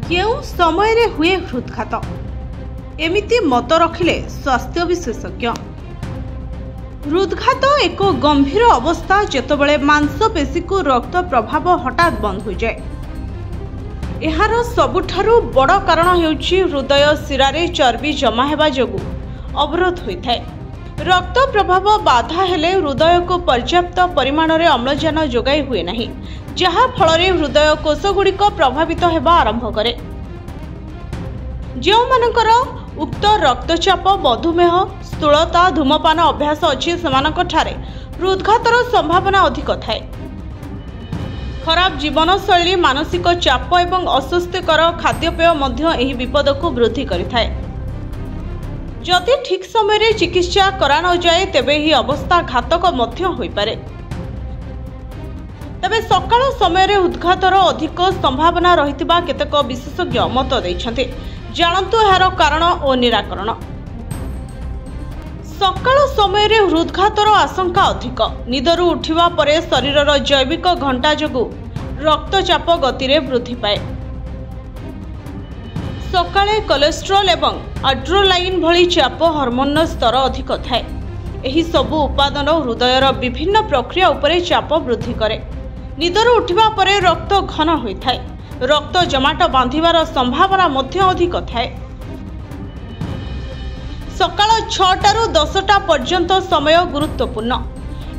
केउं समय रे हुए हृदघात एमिति मत रखिले स्वास्थ्य विशेषज्ञ। हृदघात एक गंभीर अवस्था जेतबेले मांसपेशी को रक्त प्रभाव हठात बंद हो जाए। एहार सबुठारु बड़ कारण हेउछि हृदय शिरारे चर्बी जमा हेबा जोगु अवरोध होइथाय। रक्त प्रभाव बाधा हेले हृदय को पर्याप्त परिमाण रे अम्लजान जोगाई हुए नहीं, जहा फल हृदय कोषगुड़िक प्रभावित हेबा आरंभ करे। जो मानकर उक्त रक्तचाप, मधुमेह, स्थूलता, धूमपान अभ्यास अच्छी सेमानकठारे हृदघातर संभावना अधिक थाए। खराब जीवनशैली, मानसिक चाप एवं अस्वस्थकर खाद्यपेय मध्य एही विपद को वृद्धि करिथाए। जदि ठीक समय रे चिकित्सा करा न जाए तेबे ही अवस्था घातक मध्य होई पारे। तबे सकाळ समय रे हृदघातर अधिक संभावना रहितबा केतेक विशेषज्ञ मत दैछन्ते। जानतु एहार कारण और निराकरण। सकाळ समय रे हृदघातर आशंका अधिक। निदरु उठिबा परे शरीरर जैविक घंटा जोगु रक्तचाप गति रे वृद्धि पाए। सकाळे कोलेस्ट्रॉल एवं एड्रेनालाइन भली चाप हार्मोन स्तर अधिक थाए। एही सबु उपादान हृदयर विभिन्न प्रक्रिया उपरे चाप वृद्धि करे। निदरु उठिबा परे रक्त घन होइथाए। रक्त जमाट बांधिबार संभावना मध्य अधिक थाए। सकाळ 6टा रु 10टा पर्यंत समय गुरुत्वपूर्ण।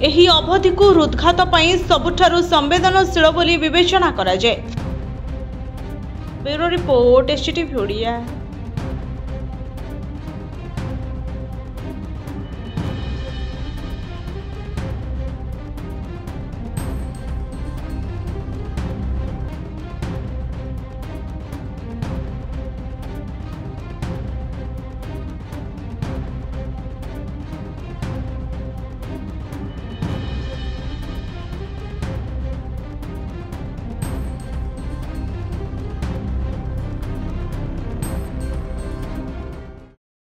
एही अवधि को हृदघात पई सबुठारु संवेदनशील बोली विवेचना करा जाय। Bureau report, STV Odia.